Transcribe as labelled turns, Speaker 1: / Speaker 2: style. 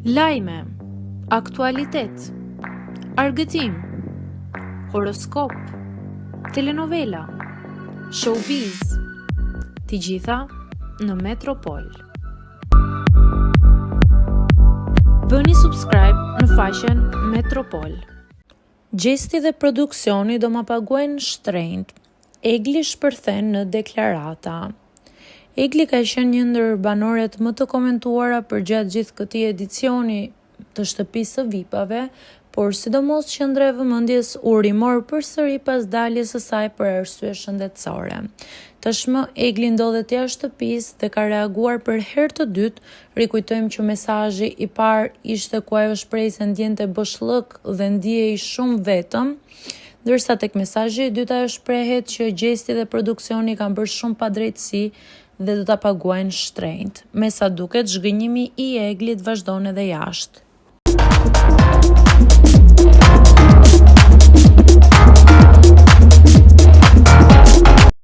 Speaker 1: Lajme, aktualitet, argëtim, horoskop, telenovela, showbiz, të gjitha në Metropol. Bëni subscribe në faqen Metropol. Gjesti dhe produksioni do ma paguajnë shtrenjtë. Egli shpërthen në deklarata. Egli ka qenë një ndër banorët më të komentuara përgjatë gjithë këtij edicioni të shtëpisë së VIP-ave, por sidomos qendra e vëmendjes u rimor përsëri pas daljes së saj për arsye shëndetësore. Tashmë Egli ndodhet jashtë shtëpisë dhe ka reaguar për herë të dytë. Rikujtojmë që mesazhi i parë ishte ku ajo shprehej se ndjente boshllëk dhe ndihej shumë vetëm, ndërsa tek mesazhi i dytë ajo shprehet që gjesti dhe produksioni kanë bërë shumë padrejtësi dhe do ta paguajnë shtrenjtë. Me sa duket, zhgënjimi i Eglit vazhdon edhe jashtë.